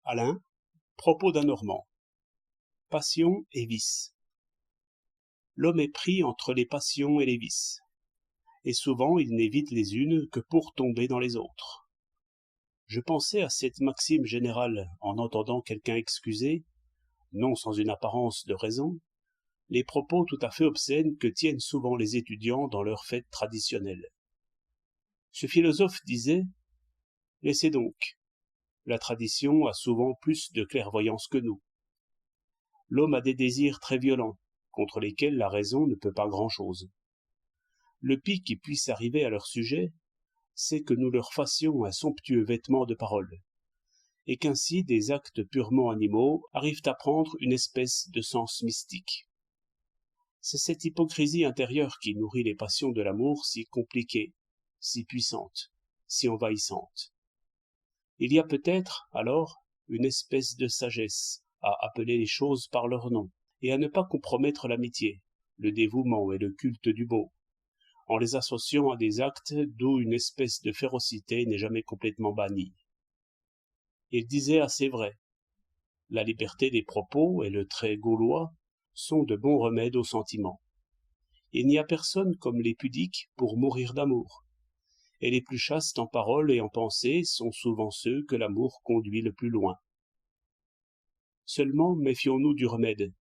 Alain, propos d'un Normand. Passion et vice. L'homme est pris entre les passions et les vices, et souvent il n'évite les unes que pour tomber dans les autres. Je pensais à cette maxime générale en entendant quelqu'un excuser, non sans une apparence de raison, les propos tout à fait obscènes que tiennent souvent les étudiants dans leurs fêtes traditionnelles. Ce philosophe disait « Laissez donc, la tradition a souvent plus de clairvoyance que nous. L'homme a des désirs très violents, contre lesquels la raison ne peut pas grand-chose. Le pis qui puisse arriver à leur sujet, c'est que nous leur fassions un somptueux vêtement de parole, et qu'ainsi des actes purement animaux arrivent à prendre une espèce de sens mystique. C'est cette hypocrisie intérieure qui nourrit les passions de l'amour si compliquées, si puissantes, si envahissantes. Il y a peut-être, alors, une espèce de sagesse à appeler les choses par leur nom, et à ne pas compromettre l'amitié, le dévouement et le culte du beau, en les associant à des actes d'où une espèce de férocité n'est jamais complètement bannie. Il disait assez vrai. La liberté des propos et le trait gaulois sont de bons remèdes aux sentiments. Il n'y a personne comme les pudiques pour mourir d'amour, et les plus chastes en parole et en pensée sont souvent ceux que l'amour conduit le plus loin. Seulement méfions-nous du remède.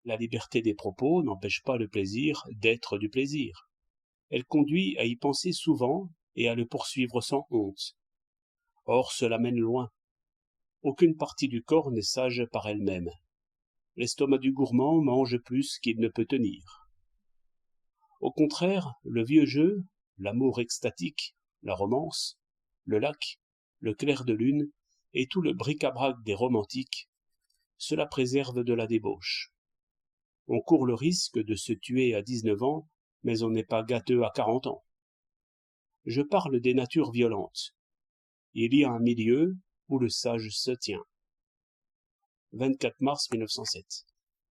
La liberté des propos n'empêche pas le plaisir d'être du plaisir. Elle conduit à y penser souvent et à le poursuivre sans honte. Or cela mène loin. Aucune partie du corps n'est sage par elle-même. L'estomac du gourmand mange plus qu'il ne peut tenir. Au contraire, le vieux jeu, l'amour extatique, la romance, le lac, le clair de lune et tout le bric-à-brac des romantiques, cela préserve de la débauche. On court le risque de se tuer à 19 ans, mais on n'est pas gâteux à 40 ans. Je parle des natures violentes. Il y a un milieu où le sage se tient. 24 mars 1907